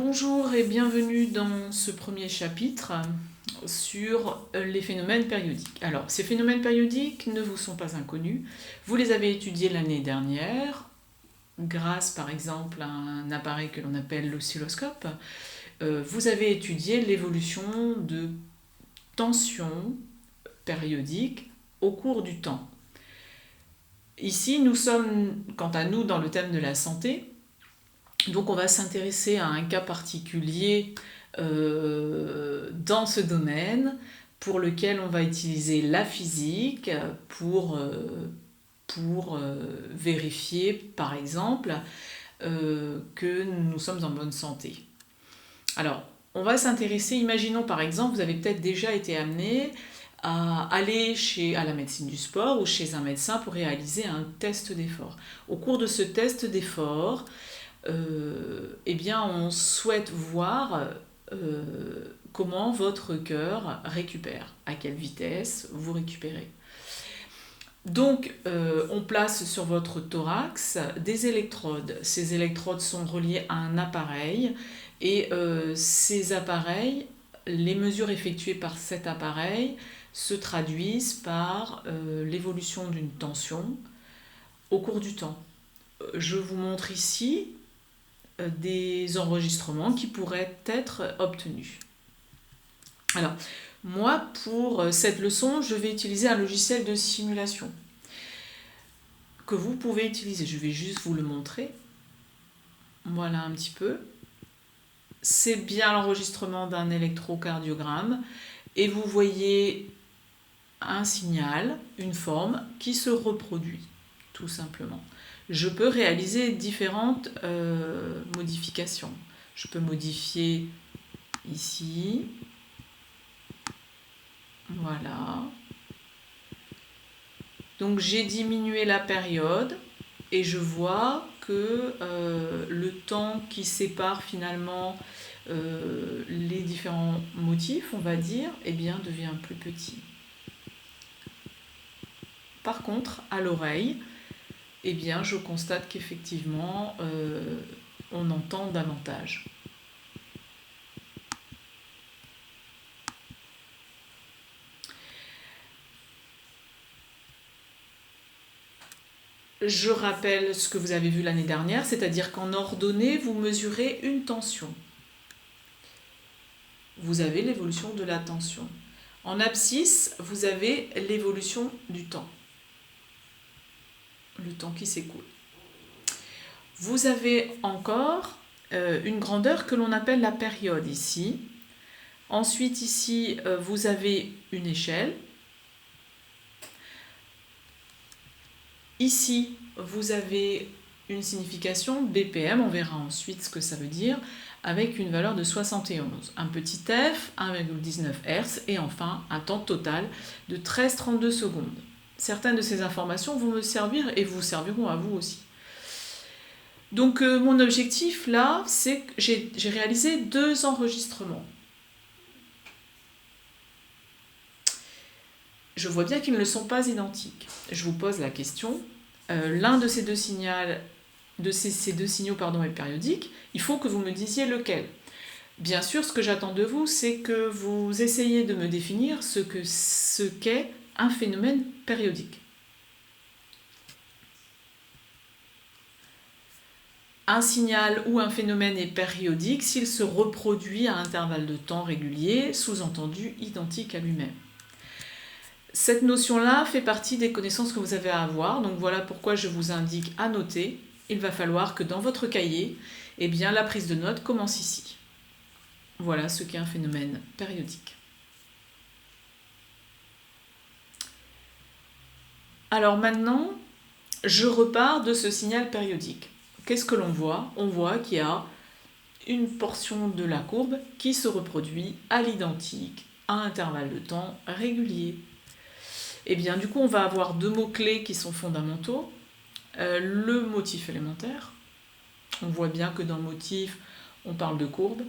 Bonjour et bienvenue dans ce premier chapitre sur les phénomènes périodiques. Alors, ces phénomènes périodiques ne vous sont pas inconnus. Vous les avez étudiés l'année dernière grâce par exemple à un appareil que l'on appelle l'oscilloscope. Vous avez étudié l'évolution de tensions périodiques au cours du temps. Ici, nous sommes, quant à nous, dans le thème de la santé. Donc on va s'intéresser à un cas particulier dans ce domaine pour lequel on va utiliser la physique pour vérifier par exemple que nous sommes en bonne santé. Alors on va s'intéresser, imaginons par exemple, vous avez peut-être déjà été amené à aller à la médecine du sport ou chez un médecin pour réaliser un test d'effort. Au cours de ce test d'effort, eh bien, on souhaite voir comment votre cœur récupère, à quelle vitesse vous récupérez. Donc, on place sur votre thorax des électrodes. Ces électrodes sont reliées à un appareil et ces appareils, les mesures effectuées par cet appareil se traduisent par l'évolution d'une tension au cours du temps. Je vous montre ici des enregistrements qui pourraient être obtenus. Alors, moi, pour cette leçon, je vais utiliser un logiciel de simulation que vous pouvez utiliser. Je vais juste vous le montrer. Voilà un petit peu. C'est bien l'enregistrement d'un électrocardiogramme et vous voyez un signal, une forme qui se reproduit, tout simplement. Je peux réaliser différentes modifications. Je peux modifier ici. Voilà. Donc j'ai diminué la période et je vois que le temps qui sépare finalement les différents motifs, on va dire, eh bien, devient plus petit. Par contre, à l'oreille, eh bien, je constate qu'effectivement, on entend davantage. Je rappelle ce que vous avez vu l'année dernière, c'est-à-dire qu'en ordonnée, vous mesurez une tension. Vous avez l'évolution de la tension. En abscisse, vous avez l'évolution du temps. Le temps qui s'écoule. Vous avez encore une grandeur que l'on appelle la période ici. Ensuite ici, vous avez une échelle. Ici, vous avez une signification BPM, on verra ensuite ce que ça veut dire, avec une valeur de 71. Un petit f, 1,19 Hz et enfin un temps total de 13,32 secondes. Certaines de ces informations vont me servir et vous serviront à vous aussi. Donc mon objectif là, c'est que j'ai réalisé 2 enregistrements. Je vois bien qu'ils ne sont pas identiques. Je vous pose la question, l'un de ces deux signaux, est périodique, il faut que vous me disiez lequel. Bien sûr, ce que j'attends de vous, c'est que vous essayiez de me définir ce qu'est un phénomène périodique. Un signal ou un phénomène est périodique s'il se reproduit à intervalles de temps réguliers, sous-entendu identique à lui-même. Cette notion-là fait partie des connaissances que vous avez à avoir, donc voilà pourquoi je vous indique à noter. Il va falloir que dans votre cahier, eh bien, la prise de notes commence ici. Voilà ce qu'est un phénomène périodique. Alors maintenant, je repars de ce signal périodique. Qu'est-ce que l'on voit? On voit qu'il y a une portion de la courbe qui se reproduit à l'identique, à intervalles de temps réguliers. Et bien du coup, on va avoir 2 mots-clés qui sont fondamentaux. Le motif élémentaire. On voit bien que dans le motif, on parle de courbe.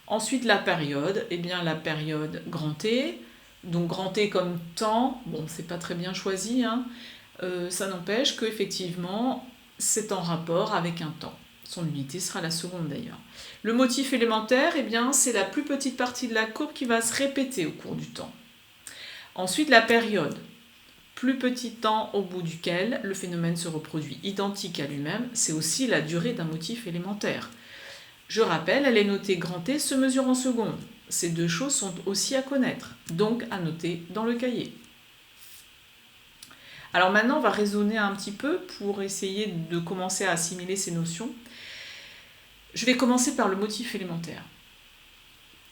Ensuite, la période. Eh bien, la période grand T. Donc, grand T comme temps. Bon, c'est pas très bien choisi, hein. Ça n'empêche qu'effectivement, c'est en rapport avec un temps. Son unité sera la seconde d'ailleurs. Le motif élémentaire, eh bien, c'est la plus petite partie de la courbe qui va se répéter au cours du temps. Ensuite, la période. Plus petit temps au bout duquel le phénomène se reproduit identique à lui-même, c'est aussi la durée d'un motif élémentaire. Je rappelle, elle est notée grand T, se mesure en secondes. Ces deux choses sont aussi à connaître, donc à noter dans le cahier. Alors maintenant, on va raisonner un petit peu pour essayer de commencer à assimiler ces notions. Je vais commencer par le motif élémentaire.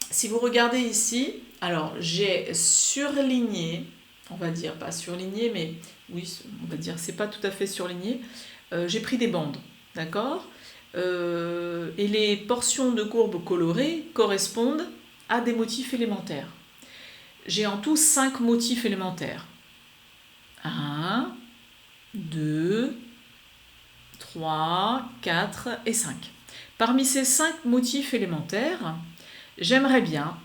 Si vous regardez ici, alors j'ai surligné, on va dire pas surligné, mais oui, on va dire c'est pas tout à fait surligné. J'ai pris des bandes, d'accord, et les portions de courbes colorées correspondent à des motifs élémentaires. J'ai en tout 5 motifs élémentaires. 1, 2, 3, 4 et 5. Parmi ces 5 motifs élémentaires, j'aimerais bien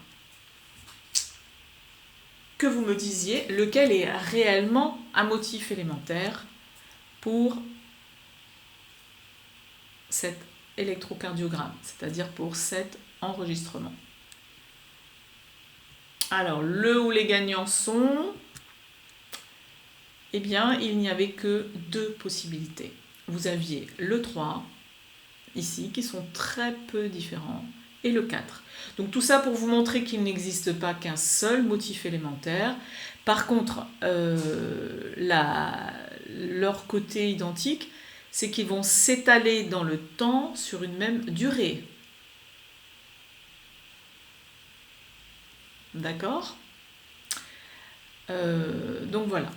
que vous me disiez lequel est réellement un motif élémentaire pour cet électrocardiogramme, c'est-à-dire pour cet enregistrement. Alors, le ou les gagnants sont... Eh bien, il n'y avait que 2 possibilités. Vous aviez le 3, ici, qui sont très peu différents, et le 4. Donc tout ça pour vous montrer qu'il n'existe pas qu'un seul motif élémentaire. Par contre, leur côté identique, c'est qu'ils vont s'étaler dans le temps sur une même durée. D'accord ? Donc voilà.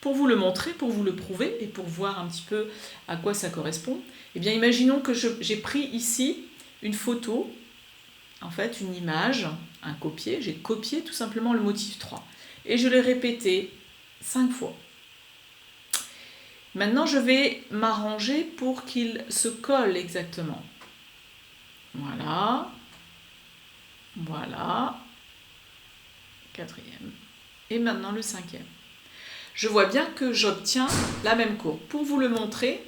Pour vous le montrer, pour vous le prouver et pour voir un petit peu à quoi ça correspond, eh bien imaginons que j'ai pris ici une photo, en fait une image, un copier, j'ai copié tout simplement le motif 3 et je l'ai répété 5 fois. Maintenant je vais m'arranger pour qu'il se colle exactement. Voilà, voilà, 4e et maintenant le 5e. Je vois bien que j'obtiens la même courbe. Pour vous le montrer,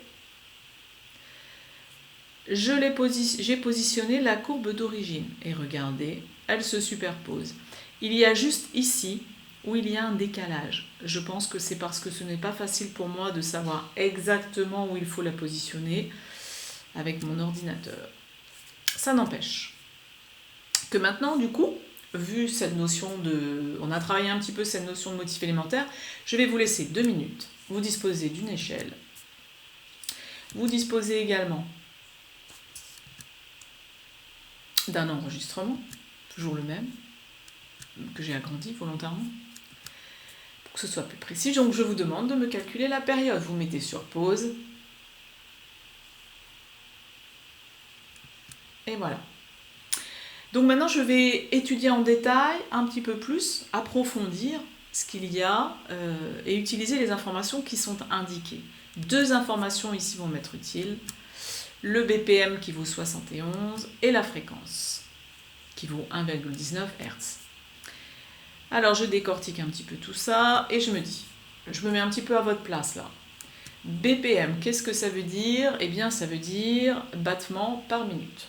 j'ai positionné la courbe d'origine. Et regardez, elle se superpose. Il y a juste ici où il y a un décalage. Je pense que c'est parce que ce n'est pas facile pour moi de savoir exactement où il faut la positionner avec mon ordinateur. Ça n'empêche que maintenant, du coup, vu cette notion de... On a travaillé un petit peu cette notion de motif élémentaire, je vais vous laisser 2 minutes. Vous disposez d'une échelle. Vous disposez également d'un enregistrement, toujours le même, que j'ai agrandi volontairement, pour que ce soit plus précis. Donc je vous demande de me calculer la période. Vous mettez sur pause. Et voilà. Donc maintenant, je vais étudier en détail, un petit peu plus, approfondir ce qu'il y a et utiliser les informations qui sont indiquées. 2 informations ici vont m'être utiles. Le BPM qui vaut 71 et la fréquence qui vaut 1,19 Hz. Alors je décortique un petit peu tout ça et je me dis, je me mets un petit peu à votre place là. BPM, qu'est-ce que ça veut dire? Eh bien ça veut dire battements par minute.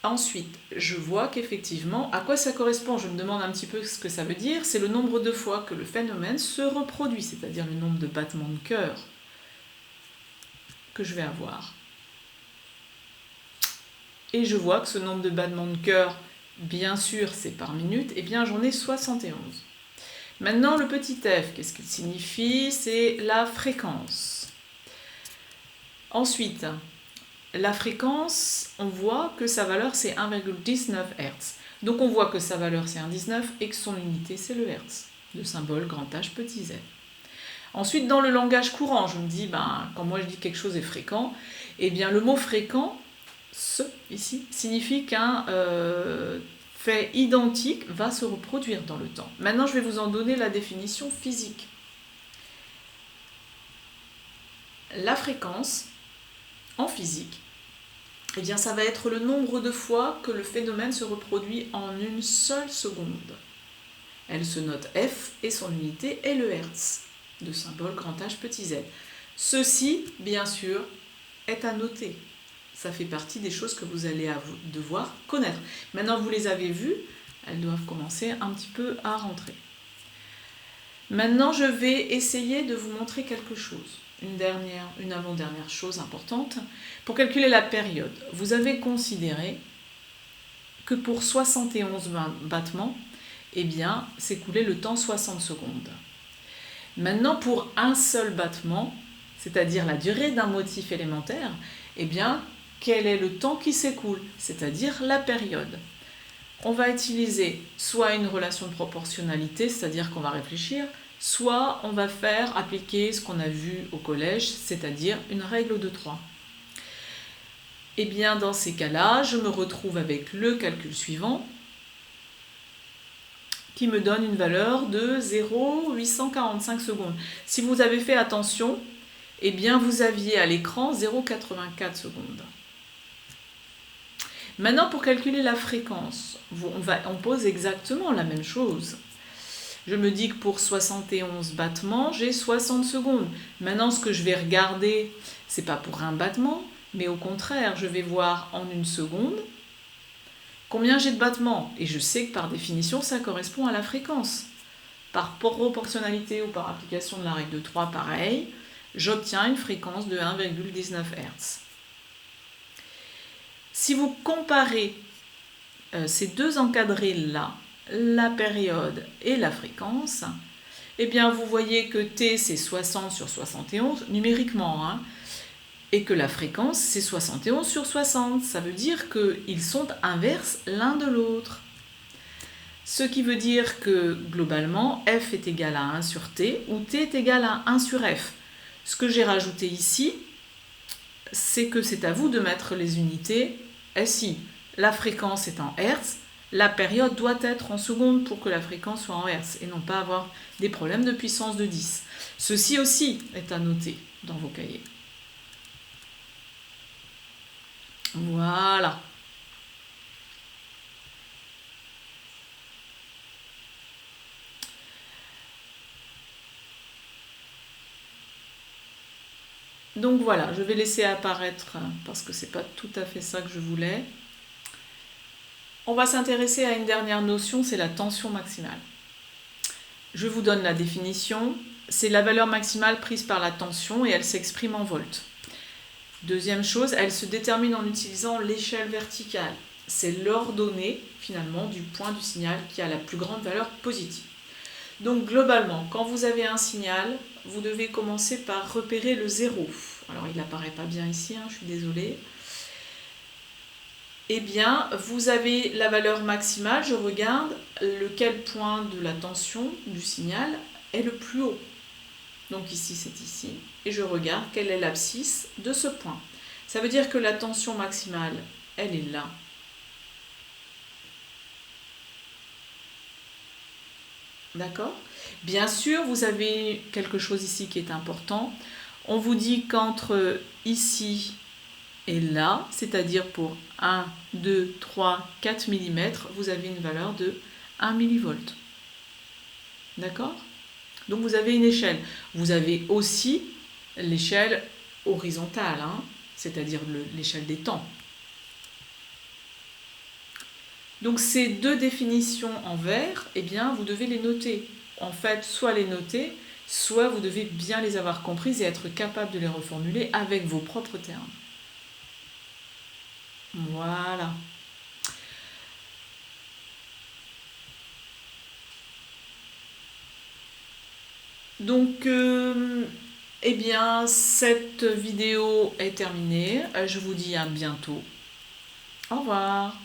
Ensuite, je vois qu'effectivement, à quoi ça correspond? Je me demande un petit peu ce que ça veut dire. C'est le nombre de fois que le phénomène se reproduit, c'est-à-dire le nombre de battements de cœur que je vais avoir. Et je vois que ce nombre de battements de cœur, bien sûr, c'est par minute, et bien j'en ai 71. Maintenant, le petit f, qu'est-ce qu'il signifie? C'est la fréquence. Ensuite, la fréquence, on voit que sa valeur c'est 1,19 Hz. Donc on voit que sa valeur c'est 1,19 et que son unité c'est le Hz, le symbole grand H petit z. Ensuite dans le langage courant, je me dis, quand moi je dis quelque chose est fréquent, eh bien le mot fréquent, ce ici, signifie qu'un fait identique va se reproduire dans le temps. Maintenant je vais vous en donner la définition physique. La fréquence, en physique, eh bien, ça va être le nombre de fois que le phénomène se reproduit en une seule seconde. Elle se note F et son unité est le Hertz. de symbole grand H, petit z. Ceci, bien sûr, est à noter. Ça fait partie des choses que vous allez devoir connaître. Maintenant, vous les avez vues, elles doivent commencer un petit peu à rentrer. Maintenant, je vais essayer de vous montrer quelque chose. Une avant-dernière chose importante. Pour calculer la période, vous avez considéré que pour 71 battements, eh bien, s'écoulait le temps 60 secondes. Maintenant, pour un seul battement, c'est-à-dire la durée d'un motif élémentaire, eh bien, quel est le temps qui s'écoule, c'est-à-dire la période. On va utiliser soit une relation de proportionnalité, c'est-à-dire qu'on va réfléchir, soit on va faire appliquer ce qu'on a vu au collège, c'est-à-dire une règle de 3. Eh bien, dans ces cas-là, je me retrouve avec le calcul suivant, qui me donne une valeur de 0,845 secondes. Si vous avez fait attention, eh bien, vous aviez à l'écran 0,84 secondes. Maintenant, pour calculer la fréquence, on pose exactement la même chose. Je me dis que pour 71 battements, j'ai 60 secondes. Maintenant, ce que je vais regarder, ce n'est pas pour un battement, mais au contraire, je vais voir en une seconde combien j'ai de battements. Et je sais que par définition, ça correspond à la fréquence. Par proportionnalité ou par application de la règle de 3, pareil, j'obtiens une fréquence de 1,19 Hz. Si vous comparez ces deux encadrés-là, la période et la fréquence, eh bien vous voyez que T c'est 60 sur 71, numériquement, hein, et que la fréquence c'est 71 sur 60. Ça veut dire qu'ils sont inverses l'un de l'autre. Ce qui veut dire que globalement, F est égal à 1 sur T ou T est égal à 1 sur F. Ce que j'ai rajouté ici, c'est que c'est à vous de mettre les unités SI. La fréquence est en Hertz, la période doit être en secondes pour que la fréquence soit en Hertz et non pas avoir des problèmes de puissance de 10. Ceci aussi est à noter dans vos cahiers. Voilà. Donc voilà, je vais laisser apparaître parce que c'est pas tout à fait ça que je voulais. On va s'intéresser à une dernière notion, c'est la tension maximale. Je vous donne la définition. C'est la valeur maximale prise par la tension et elle s'exprime en volts. Deuxième chose, elle se détermine en utilisant l'échelle verticale. C'est l'ordonnée finalement du point du signal qui a la plus grande valeur positive. Donc globalement, quand vous avez un signal, vous devez commencer par repérer le 0. Alors il n'apparaît pas bien ici, je suis désolée. Eh bien, vous avez la valeur maximale, je regarde lequel point de la tension du signal est le plus haut. Donc ici, c'est ici. Et je regarde quelle est l'abscisse de ce point. Ça veut dire que la tension maximale, elle est là. D'accord ? Bien sûr, vous avez quelque chose ici qui est important. On vous dit qu'entre ici et là, c'est-à-dire pour 1, 2, 3, 4 mm, vous avez une valeur de 1 millivolt. D'accord ? Donc vous avez une échelle. Vous avez aussi l'échelle horizontale, c'est-à-dire l'échelle des temps. Donc ces deux définitions en vert, eh bien, vous devez les noter. En fait, soit les noter, soit vous devez bien les avoir comprises et être capable de les reformuler avec vos propres termes. Voilà. Donc, eh bien, cette vidéo est terminée. Je vous dis à bientôt. Au revoir.